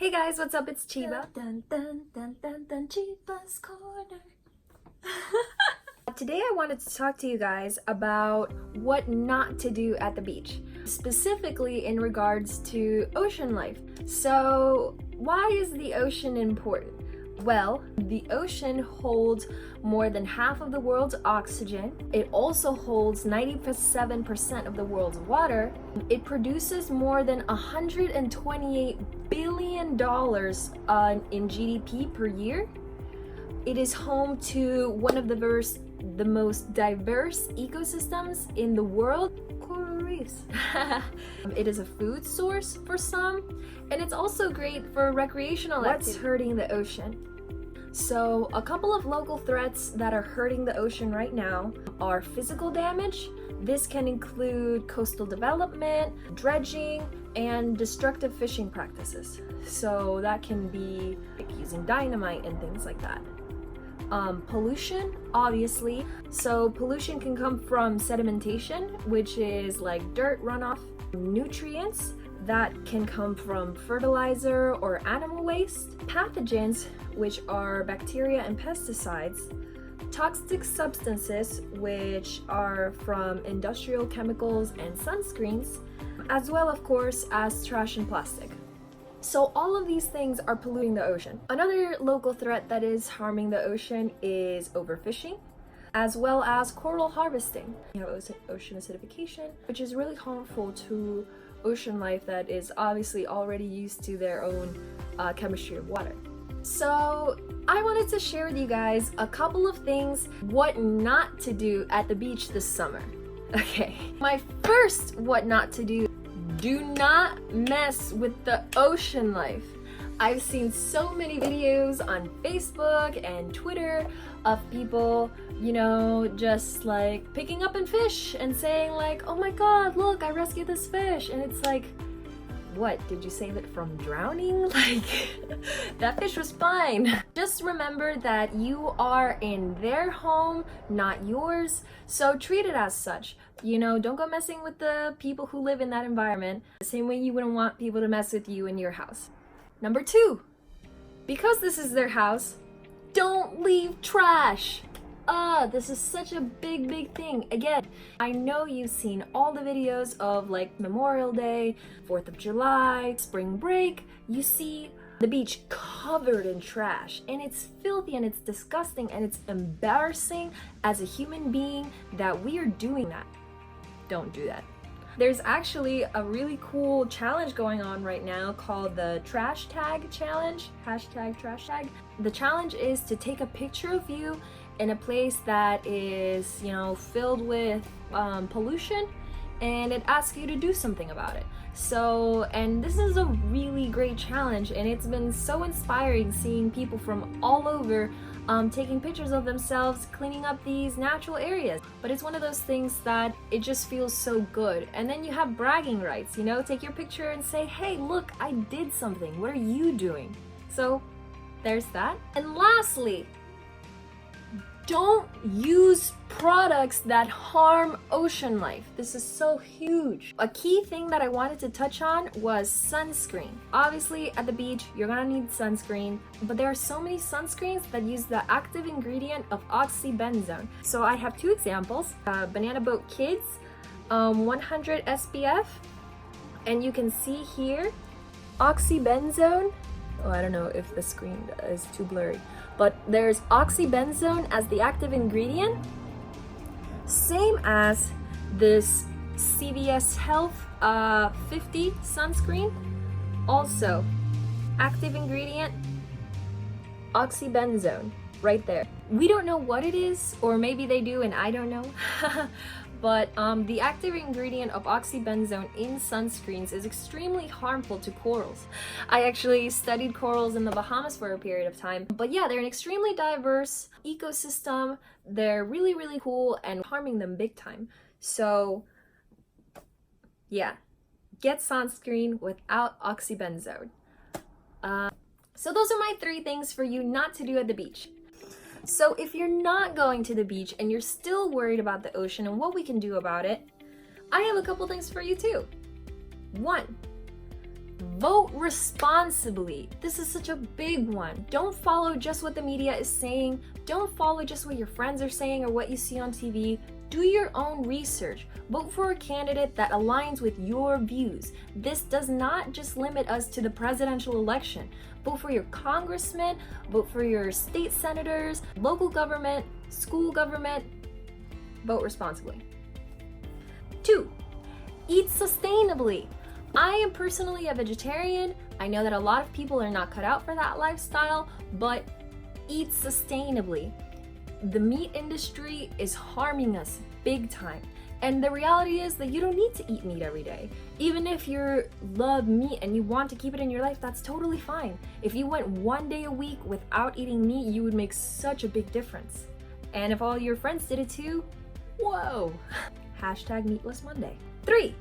Hey guys, what's up? It's Cheeba. Dun, dun, dun, dun, dun, Cheeba's Corner. Today I wanted to talk to you guys about what not to do at the beach, specifically in regards to ocean life. So, why is the ocean important? Well, the ocean holds more than half of the world's oxygen. It also holds 97% of the world's water. It produces more than $128 billion in GDP per year. It is home to one of the most diverse ecosystems in the world, coral reefs. It is a food source for some, and it's also great for recreational activity. What's hurting the ocean? So a couple of local threats that are hurting the ocean right now are physical damage. This can include coastal development, dredging, and destructive fishing practices. So that can be like using dynamite and things like that. Pollution, obviously. So pollution can come from sedimentation, which is like dirt runoff, nutrients that can come from fertilizer or animal waste, pathogens, which are bacteria and pesticides, toxic substances, which are from industrial chemicals and sunscreens, as well, of course, as trash and plastic. So all of these things are polluting the ocean. Another local threat that is harming the ocean is overfishing, as well as coral harvesting. You have ocean acidification, which is really harmful to ocean life that is obviously already used to their own chemistry of water. So I wanted to share with you guys a couple of things what not to do at the beach this summer. Okay, my first what not to do: do not mess with the ocean life. I've seen so many videos on Facebook and Twitter of people, just like picking up a fish and saying like, oh my god, look, I rescued this fish. And it's like, what, did you save it from drowning? Like, that fish was fine. Just remember that you are in their home, not yours. So treat it as such. Don't go messing with the people who live in that environment the same way you wouldn't want people to mess with you in your house. Number 2, because this is their house, don't leave trash. This is such a big thing. Again, I know you've seen all the videos of like Memorial Day, 4th of July, spring break. You see the beach covered in trash, and it's filthy and it's disgusting and it's embarrassing as a human being that we are doing that. Don't do that. There's actually a really cool challenge going on right now called the Trash Tag Challenge, #Trash Tag. The challenge is to take a picture of you in a place that is, filled with pollution, and it asks you to do something about it. So, and this is a really great challenge, and it's been so inspiring seeing people from all over taking pictures of themselves cleaning up these natural areas. But it's one of those things that it just feels so good. And then you have bragging rights, take your picture and say, hey, look, I did something. What are you doing? So there's that. And lastly, don't use products that harm ocean life. This is so huge. A key thing that I wanted to touch on was sunscreen. Obviously, at the beach, you're gonna need sunscreen, but there are so many sunscreens that use the active ingredient of oxybenzone. So I have 2 examples. Banana Boat Kids, 100 SPF, and you can see here, oxybenzone. Oh, I don't know if the screen is too blurry, but there's oxybenzone as the active ingredient, same as this CVS Health 50 sunscreen. Also, active ingredient, oxybenzone, right there. We don't know what it is, or maybe they do and I don't know. But the active ingredient of oxybenzone in sunscreens is extremely harmful to corals. I actually studied corals in the Bahamas for a period of time. But yeah, they're an extremely diverse ecosystem. They're really cool and harming them big time. So yeah, get sunscreen without oxybenzone. So those are my 3 things for you not to do at the beach. So if you're not going to the beach and you're still worried about the ocean and what we can do about it, I have a couple things for you too. 1, Vote responsibly. This is such a big one. Don't follow just what the media is saying. Don't follow just what your friends are saying or what you see on TV. Do your own research. Vote for a candidate that aligns with your views. This does not just limit us to the presidential election. Vote for your congressman, vote for your state senators, local government, school government. Vote responsibly. 2. Eat sustainably. I am personally a vegetarian. I know that a lot of people are not cut out for that lifestyle, but eat sustainably. The meat industry is harming us big time. And the reality is that you don't need to eat meat every day. Even if you love meat and you want to keep it in your life, that's totally fine. If you went 1 day a week without eating meat, you would make such a big difference. And if all your friends did it too, whoa! Hashtag Meatless Monday. 3.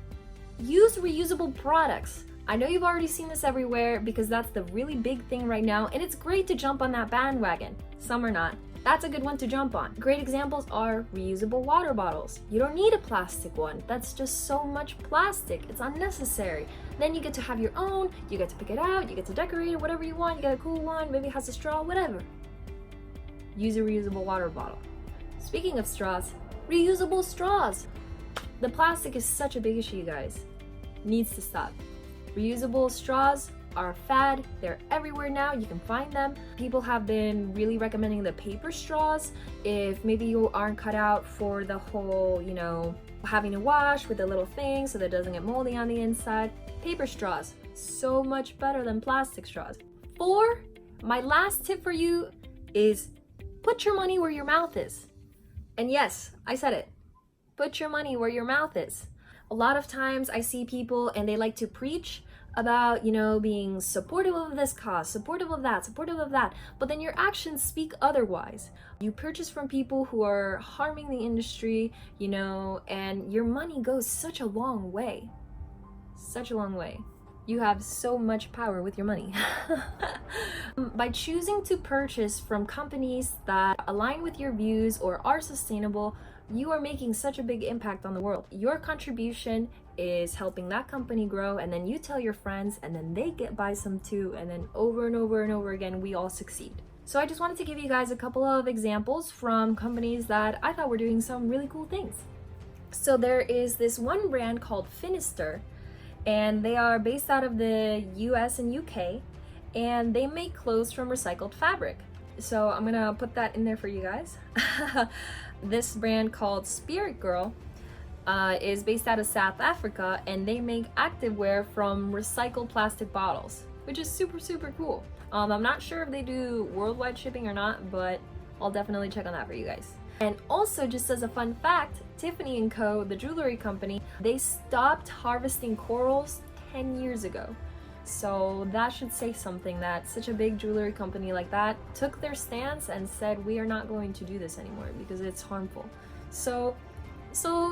Use reusable products. I know you've already seen this everywhere because that's the really big thing right now, and it's great to jump on that bandwagon. Some are not. That's a good one to jump on. Great examples are reusable water bottles. You don't need a plastic one. That's just so much plastic. It's unnecessary. Then you get to have your own, you get to pick it out, you get to decorate it, whatever you want. You get a cool one, maybe it has a straw, whatever. Use a reusable water bottle. Speaking of straws, reusable straws. The plastic is such a big issue, you guys. Needs to stop. Reusable straws are a fad. They're everywhere now. You can find them. People have been really recommending the paper straws if maybe you aren't cut out for the whole, having to wash with a little thing so that it doesn't get moldy on the inside. Paper straws, so much better than plastic straws. 4, my last tip for you is put your money where your mouth is. And yes, I said it. Put your money where your mouth is. A lot of times I see people and they like to preach about, being supportive of this cause, supportive of that, but then your actions speak otherwise. You purchase from people who are harming the industry, and your money goes such a long way. Such a long way. You have so much power with your money. By choosing to purchase from companies that align with your views or are sustainable, you are making such a big impact on the world. Your contribution is helping that company grow, and then you tell your friends, and then they buy some too, and then over and over and over again, we all succeed. So I just wanted to give you guys a couple of examples from companies that I thought were doing some really cool things. So there is this one brand called FINISTERRE, and they are based out of the US and UK, and they make clothes from recycled fabric. So I'm gonna put that in there for you guys. This brand called SPIRITGIRL is based out of South Africa, and they make activewear from recycled plastic bottles, which is super, super cool. I'm not sure if they do worldwide shipping or not, but I'll definitely check on that for you guys. And also, just as a fun fact, Tiffany & Co., the jewelry company, they stopped harvesting corals 10 years ago. So that should say something, that such a big jewelry company like that took their stance and said, we are not going to do this anymore because it's harmful. So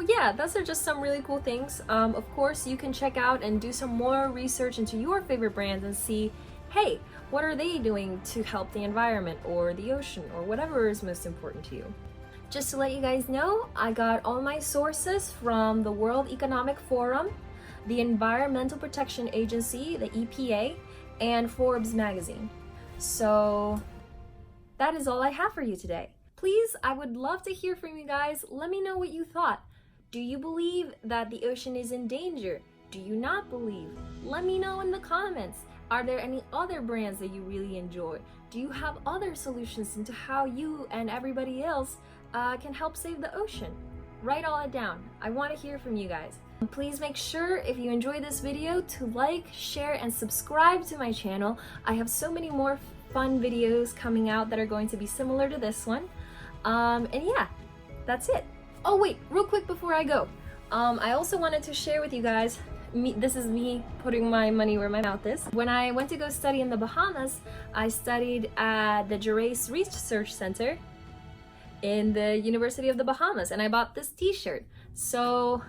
yeah, those are just some really cool things. Of course, you can check out and do some more research into your favorite brands and see, hey, what are they doing to help the environment or the ocean or whatever is most important to you. Just to let you guys know, I got all my sources from the World Economic Forum, the Environmental Protection Agency, the EPA, and Forbes magazine. So that is all I have for you today. Please, I would love to hear from you guys. Let me know what you thought. Do you believe that the ocean is in danger? Do you not believe? Let me know in the comments. Are there any other brands that you really enjoy? Do you have other solutions into how you and everybody else can help save the ocean? Write all it down. I want to hear from you guys. Please make sure, if you enjoyed this video, to like, share, and subscribe to my channel. I have so many more fun videos coming out that are going to be similar to this one. And yeah, that's it. Oh wait, real quick before I go. I also wanted to share with you guys, this is me putting my money where my mouth is. When I went to go study in the Bahamas, I studied at the Gerace Research Center in the University of the Bahamas, and I bought this t-shirt. So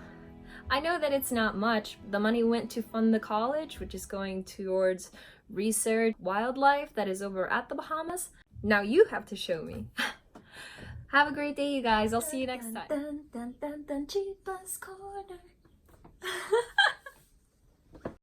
I know that it's not much. The money went to fund the college, which is going towards research wildlife that is over at the Bahamas. Now you have to show me. Have a great day, you guys. I'll see you next time. Cheeba's corner.